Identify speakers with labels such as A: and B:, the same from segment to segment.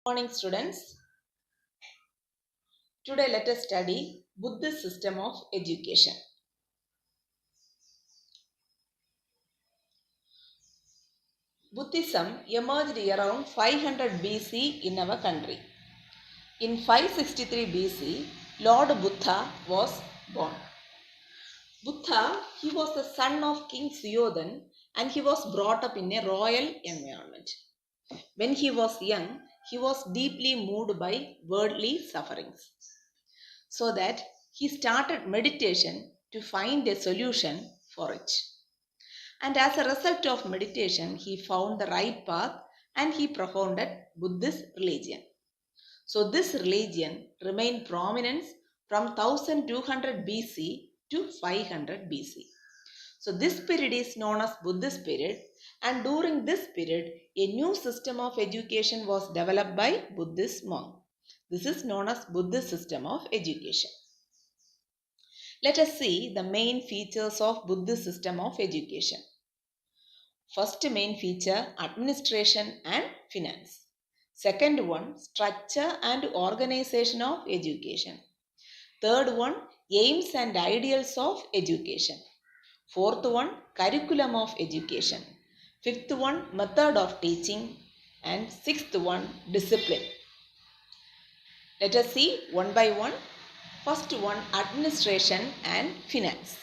A: Morning students. Today let us study Buddhist System of Education. Buddhism emerged around 500 BC in our country. In 563 BC, Lord Buddha was born. Buddha, he was the son of King Suyodan and he was brought up in a royal environment. When he was young, he was deeply moved by worldly sufferings. So that he started meditation to find a solution for it. And as a result of meditation, he found the right path and he propounded Buddhist religion. So this religion remained prominent from 1200 BC to 500 BC. So this period is known as Buddhist period, and during this period, a new system of education was developed by Buddhist monks. This is known as Buddhist System of Education. Let us see the main features of Buddhist System of Education. First main feature, administration and finance. Second one, structure and organization of education. Third one, aims and ideals of education. Fourth one, curriculum of education. Fifth one, method of teaching. And sixth one, discipline. Let us see one by one. First one, administration and finance.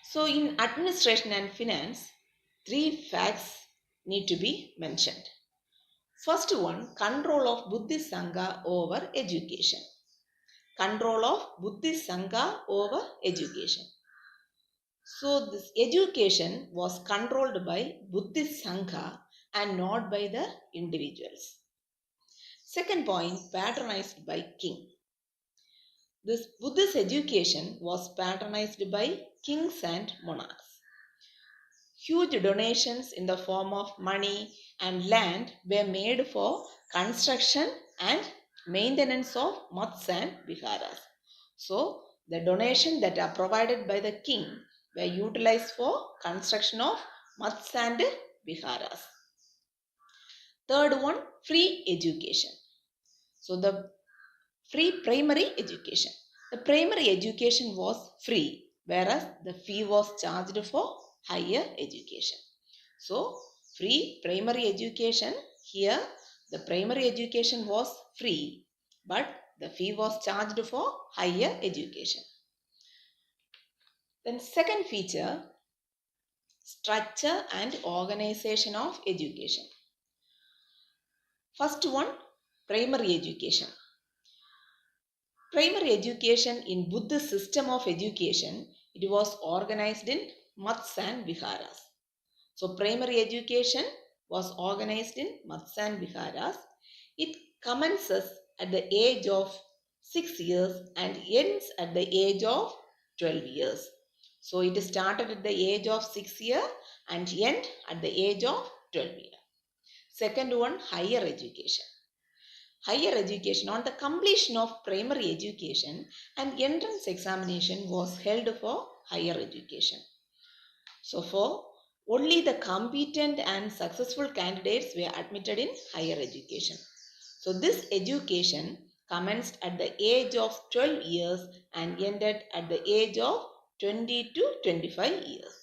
A: So in administration and finance, three facts need to be mentioned. First one, control of Buddhist Sangha over education. Control of Buddhist Sangha over education. So this education was controlled by Buddhist Sangha and not by the individuals. Second point, patronized by king. This Buddhist education was patronized by kings and monarchs. Huge donations in the form of money and land were made for construction and maintenance of mats and viharas. So, the donation that are provided by the king were utilized for construction of mats and viharas. Third one, free education. So, the free primary education. The primary education was free, whereas the fee was charged for higher education. So, free primary education, here the primary education was free, but the fee was charged for higher education. Then second feature, structure and organization of education. First one, primary education. Primary education in Buddhist system of education, it was organized in mats and viharas. So primary education was organized in mats and viharas. It commences at the age of 6 years and ends at the age of 12 years. So it started at the age of 6 years and end at the age of 12 years. Second one, higher education. Higher education, on the completion of primary education, an entrance examination was held for higher education. So for only the competent and successful candidates were admitted in higher education. So this education commenced at the age of 12 years and ended at the age of 20 to 25 years.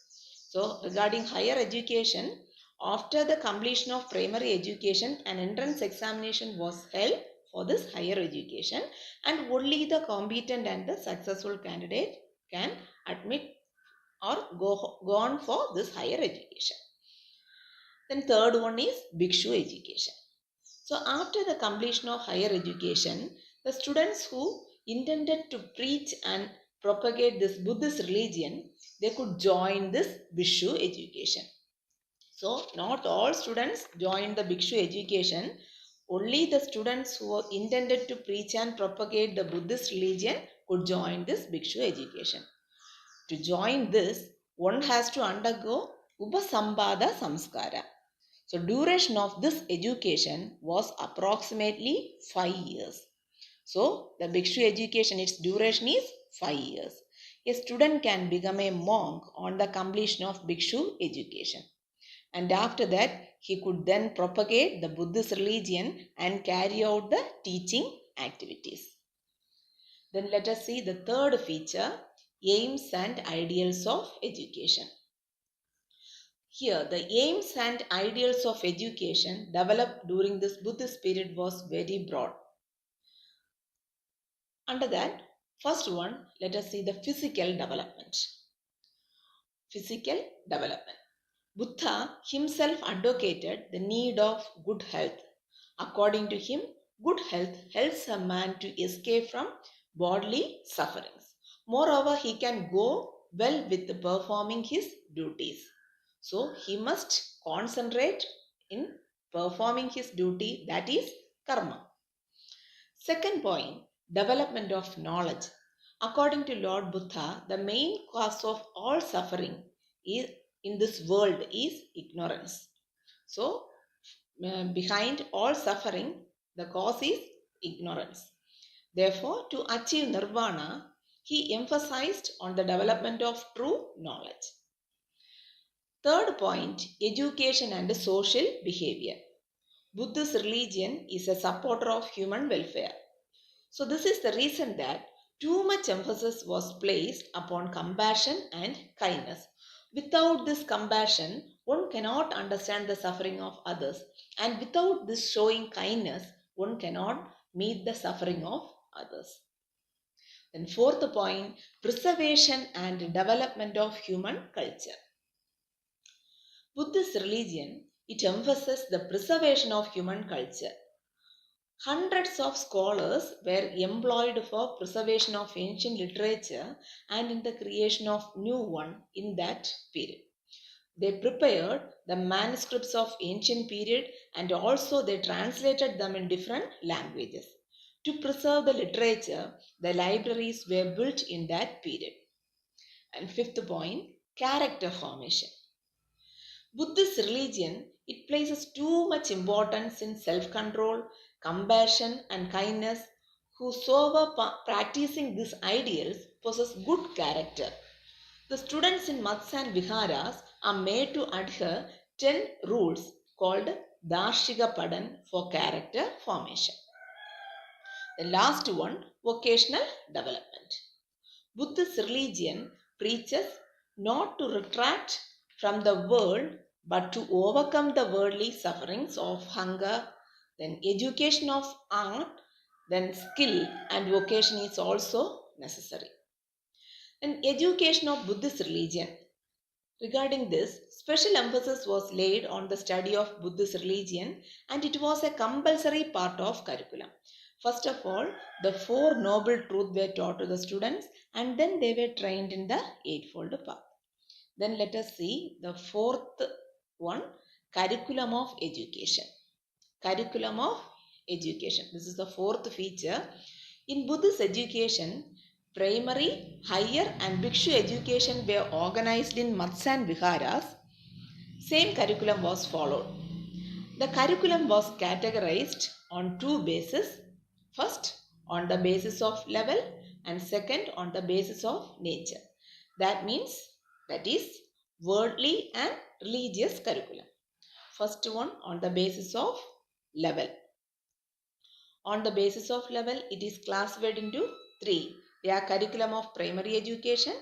A: So regarding higher education, after the completion of primary education, an entrance examination was held for this higher education, and only the competent and the successful candidate can admit or go on for this higher education. Then third one is Bhikshu education. So after the completion of higher education, the students who intended to preach and propagate this Buddhist religion, they could join this Bhikshu education. So not all students joined the Bhikshu education. Only the students who were intended to preach and propagate the Buddhist religion could join this Bhikshu education. To join this, one has to undergo Upasambhada Samskara. So duration of this education was approximately 5 years. So the Bhikshu education, its duration is 5 years. A student can become a monk on the completion of Bhikshu education. And after that, he could then propagate the Buddhist religion and carry out the teaching activities. Then let us see the third feature, aims and ideals of education. Here, the aims and ideals of education developed during this Buddhist period was very broad. Under that, first one, let us see the physical development. Physical development. Buddha himself advocated the need of good health. According to him, good health helps a man to escape from bodily sufferings. Moreover, he can go well with performing his duties. So, he must concentrate in performing his duty, that is karma. Second point, development of knowledge. According to Lord Buddha, the main cause of all suffering is in this world is ignorance. So, behind all suffering, the cause is ignorance. Therefore, to achieve nirvana, he emphasized on the development of true knowledge. Third point, education and social behavior. Buddhist religion is a supporter of human welfare. So this is the reason that too much emphasis was placed upon compassion and kindness. Without this compassion, one cannot understand the suffering of others. And without this showing kindness, one cannot meet the suffering of others. Then fourth point, preservation and development of human culture. Buddhist religion, it emphasizes the preservation of human culture. Hundreds of scholars were employed for preservation of ancient literature and in the creation of new one in that period. They prepared the manuscripts of ancient period and also they translated them in different languages. To preserve the literature, the libraries were built in that period. And fifth point, character formation. Buddhist religion, it places too much importance in self-control, compassion and kindness. Whosoever practicing these ideals possess good character. The students in mats and viharas are made to adhere 10 rules called Darshika Padan for character formation. The last one, vocational development. Buddhist religion preaches not to retract from the world but to overcome the worldly sufferings of hunger. Then education of art, then skill and vocation is also necessary. And education of Buddhist religion. Regarding this, special emphasis was laid on the study of Buddhist religion and it was a compulsory part of curriculum. First of all, the Four Noble Truths were taught to the students and then they were trained in the Eightfold Path. Then let us see the fourth one, curriculum of education. Curriculum of education. This is the fourth feature. In Buddhist education, primary, higher and bhikshu education were organized in mats and viharas. Same curriculum was followed. The curriculum was categorized on two bases. First, on the basis of level and second, on the basis of nature. That is worldly and religious curriculum. First one on the basis of level. On the basis of level, it is classified into three. They are curriculum of primary education,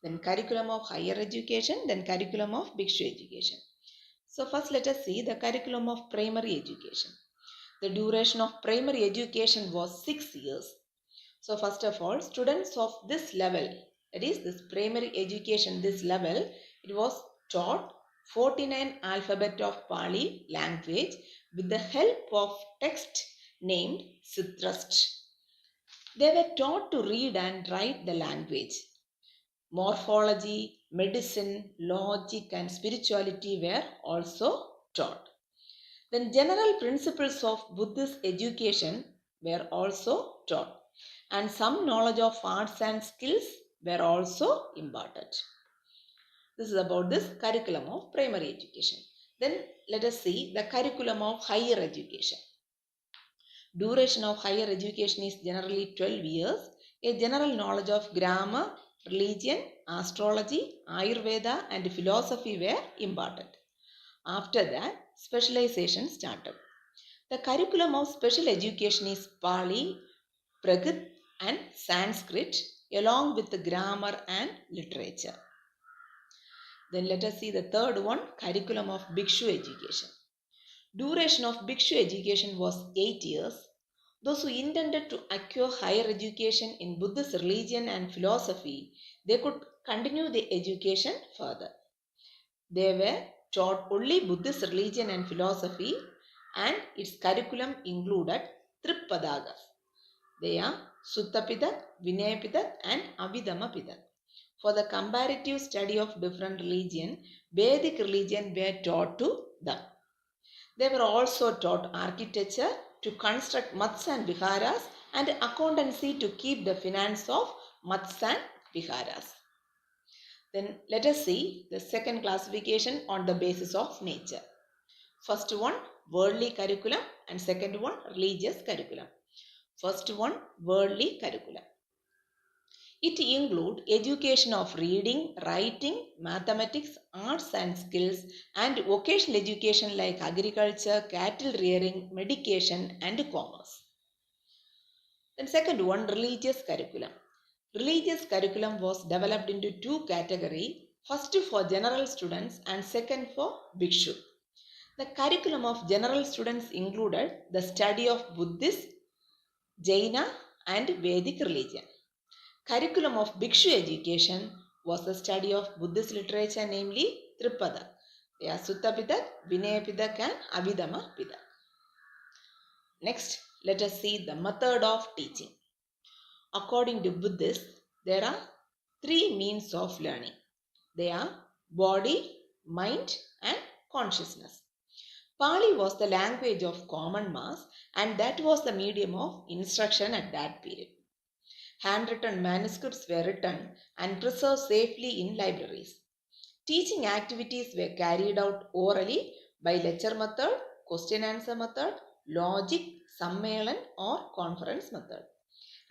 A: then curriculum of higher education, then curriculum of bhikshu education. So first let us see the curriculum of primary education. The duration of primary education was 6 years. So first of all, students of this level, that is this primary education, this level, it was taught 49 alphabet of Pali language with the help of text named Sitrast. They were taught to read and write the language. Morphology, medicine, logic and spirituality were also taught. Then general principles of Buddhist education were also taught and some knowledge of arts and skills were also imparted. This is about this curriculum of primary education. Then let us see the curriculum of higher education. Duration of higher education is generally 12 years. A general knowledge of grammar, religion, astrology, Ayurveda and philosophy were imparted. After that, specialization started. The curriculum of special education is Pali, Prakrit and Sanskrit along with the grammar and literature. Then let us see the third one, curriculum of Bhikshu education. Duration of Bhikshu education was 8 years. Those who intended to acquire higher education in Buddhist religion and philosophy, they could continue the education further. They were taught only Buddhist religion and philosophy, and its curriculum included Tripadagas. They are Suttapitak, Vinayapitak and Abhidhammapitak. For the comparative study of different religion, Vedic religion were taught to them. They were also taught architecture to construct mats and viharas and accountancy to keep the finance of mats and viharas. Then let us see the second classification on the basis of nature. First one, worldly curriculum, and second one, religious curriculum. First one, worldly curriculum. It includes education of reading, writing, mathematics, arts and skills, and vocational education like agriculture, cattle rearing, medication, and commerce. Then second one, religious curriculum. Religious curriculum was developed into two categories, first for general students and second for Bhikshu. The curriculum of general students included the study of Buddhist, Jaina and Vedic religion. Curriculum of Bhikshu education was the study of Buddhist literature, namely Tripada. They are Suttapitak, Vinayapitak and Abhidhammapitak. Next, let us see the method of teaching. According to Buddhists, there are three means of learning. They are body, mind and consciousness. Pali was the language of common mass and that was the medium of instruction at that period. Handwritten manuscripts were written and preserved safely in libraries. Teaching activities were carried out orally by lecture method, question answer method, logic, sammelan or conference method.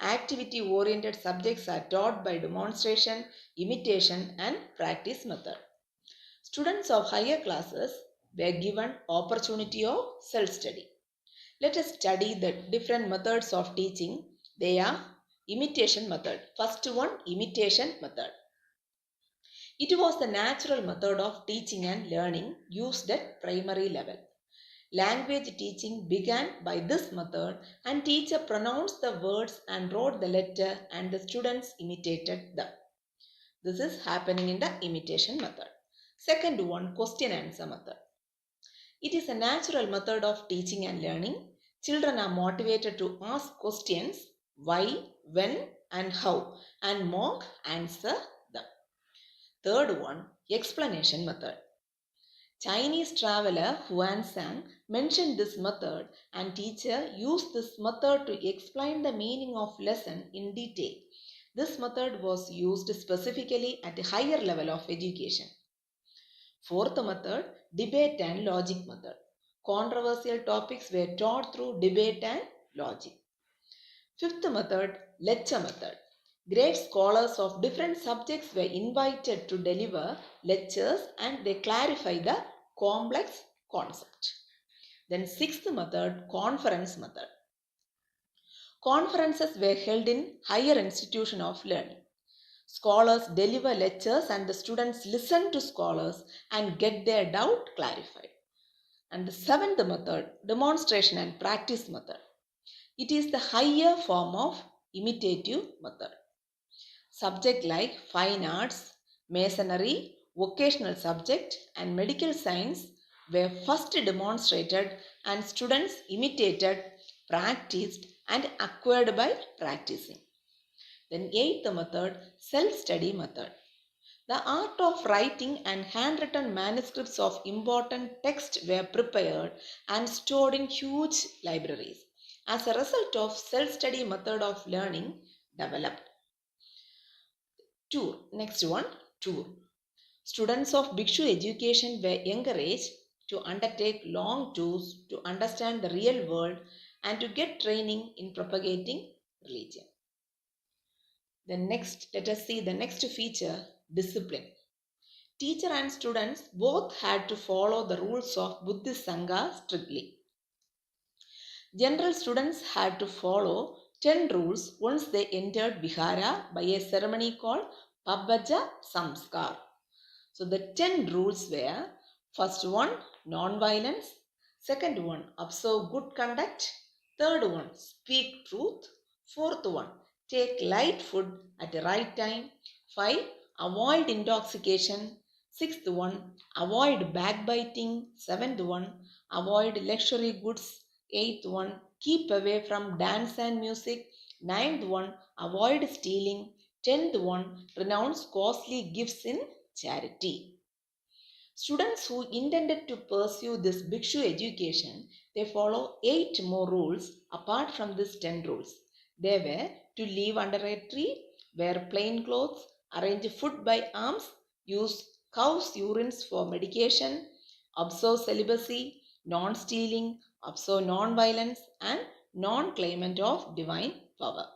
A: Activity-oriented subjects are taught by demonstration, imitation and practice method. Students of higher classes were given opportunity of self-study. Let us study the different methods of teaching. They are imitation method. First one, imitation method. It was the natural method of teaching and learning used at primary level. Language teaching began by this method and teacher pronounced the words and wrote the letter and the students imitated them. This is happening in the imitation method. Second one, question answer method. It is a natural method of teaching and learning. Children are motivated to ask questions, why, when and how, and mock answer them. Third one, explanation method. Chinese traveler Huansang mentioned this method and teacher used this method to explain the meaning of lesson in detail. This method was used specifically at a higher level of education. Fourth method, debate and logic method. Controversial topics were taught through debate and logic. Fifth method, lecture method. Great scholars of different subjects were invited to deliver lectures and they clarify the complex concept. Then sixth method, conference method. Conferences were held in higher institution of learning. Scholars deliver lectures and the students listen to scholars and get their doubt clarified. And the seventh method, demonstration and practice method. It is the higher form of imitative method. Subjects like fine arts, masonry, vocational subject and medical science were first demonstrated and students imitated, practiced and acquired by practicing. Then eighth method, self-study method. The art of writing and handwritten manuscripts of important texts were prepared and stored in huge libraries. As a result of self-study method of learning developed. Tour. Next one, tour. Students of Bhikshu education were encouraged to undertake long tours to understand the real world and to get training in propagating religion. Then next, let us see the next feature, discipline. Teacher and students both had to follow the rules of Buddhist Sangha strictly. General students had to follow 10 rules once they entered Vihara by a ceremony called Pabbaja Samskar. So the 10 rules were: first one, non-violence; second one, observe good conduct; third one, speak truth; fourth one, take light food at the right time; 5, avoid intoxication; sixth one, avoid backbiting; seventh one, avoid luxury goods; eighth one, keep away from dance and music; ninth one, avoid stealing; 10th one, renounce costly gifts in charity. Students who intended to pursue this bhikshu education, they follow 8 more rules apart from these 10 rules. They were to live under a tree, wear plain clothes, arrange food by alms, use cow's urines for medication, observe celibacy, non-stealing, observe non-violence, and non-claimant of divine power.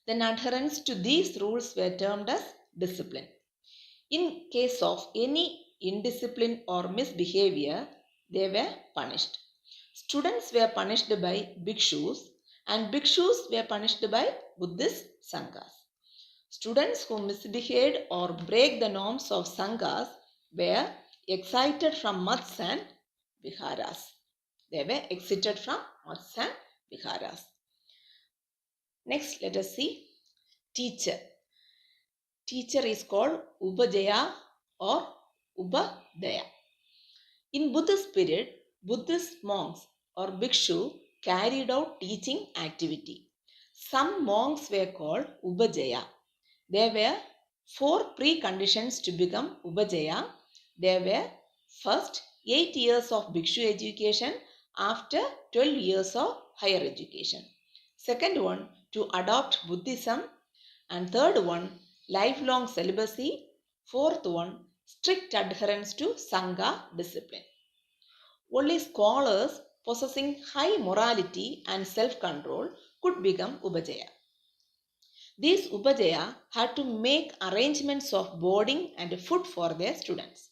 A: Then adherence to these rules were termed as discipline. In case of any indiscipline or misbehavior, they were punished. Students were punished by bhikshus and bhikshus were punished by Buddhist sanghas. Students who misbehaved or break the norms of sanghas were excited from mats and viharas. They were exited from mats and viharas. Next, let us see teacher. Teacher is called Upajaya or Ubadaya. In Buddhist period, Buddhist monks or bhikshu carried out teaching activity. Some monks were called Upajaya. There were 4 preconditions to become Upajaya. There were first 8 years of bhikshu education after 12 years of higher education. Second one, to adopt Buddhism. And third one, lifelong celibacy. Fourth one, strict adherence to Sangha discipline. Only scholars possessing high morality and self-control could become Upajaya. These Upajaya had to make arrangements of boarding and food for their students,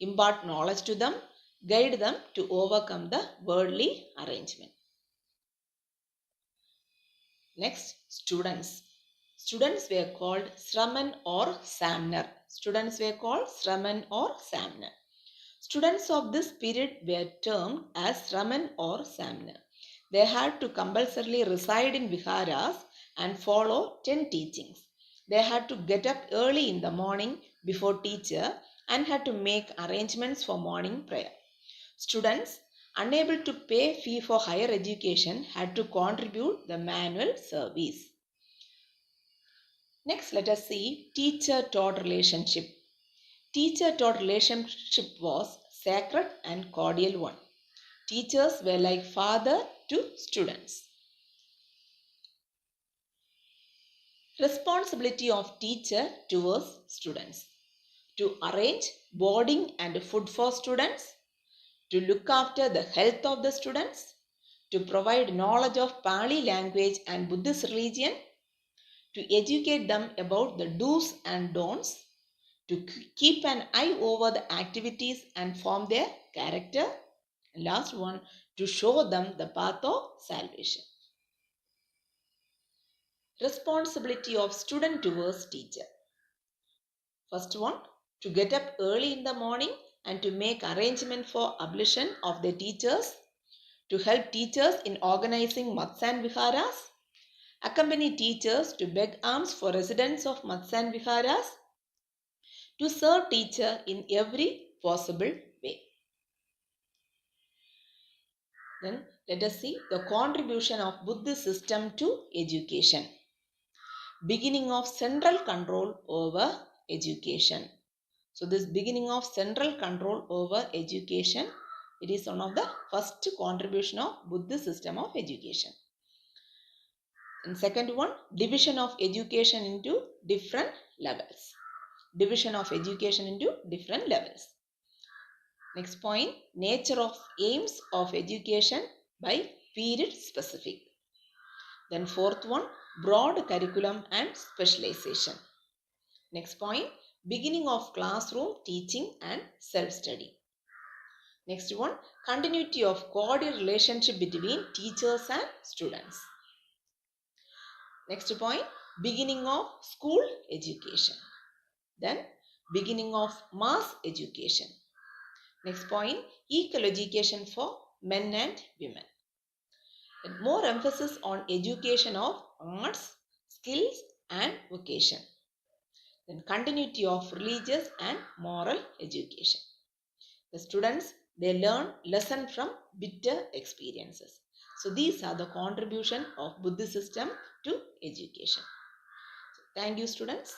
A: impart knowledge to them, guide them to overcome the worldly arrangement. Next, students. Students were called Sraman or Samner. Students were called Sraman or Samner. Students of this period were termed as Sraman or Samner. They had to compulsorily reside in viharas and follow 10 teachings. They had to get up early in the morning before teacher and had to make arrangements for morning prayer. Students unable to pay fee for higher education had to contribute the manual service. Next, let us see teacher-taught relationship. Teacher-taught relationship was sacred and cordial one. Teachers were like father to students. Responsibility of teacher towards students: to arrange boarding and food for students, to look after the health of the students, to provide knowledge of Pali language and Buddhist religion, to educate them about the do's and don'ts, to keep an eye over the activities and form their character, and last one, to show them the path of salvation. Responsibility of student towards teacher. First one, to get up early in the morning and to make arrangement for ablution of the teachers, to help teachers in organizing mats and viharas, accompany teachers to beg alms for residents of mats and viharas, to serve teacher in every possible way. Then let us see the contribution of Buddhist system to education. Beginning of central control over education. So this beginning of central control over education, it is one of the first contribution of Buddhist system of education. And second one, division of education into different levels. Division of education into different levels. Next point, nature of aims of education by period specific. Then fourth one, broad curriculum and specialization. Next point, beginning of classroom teaching and self-study. Next one, continuity of cordial relationship between teachers and students. Next point, beginning of school education. Then, beginning of mass education. Next point, equal education for men and women. And more emphasis on education of arts, skills and vocation. Then continuity of religious and moral education. The students, they learn lesson from bitter experiences. So these are the contribution of Buddhist system to education. So, thank you students.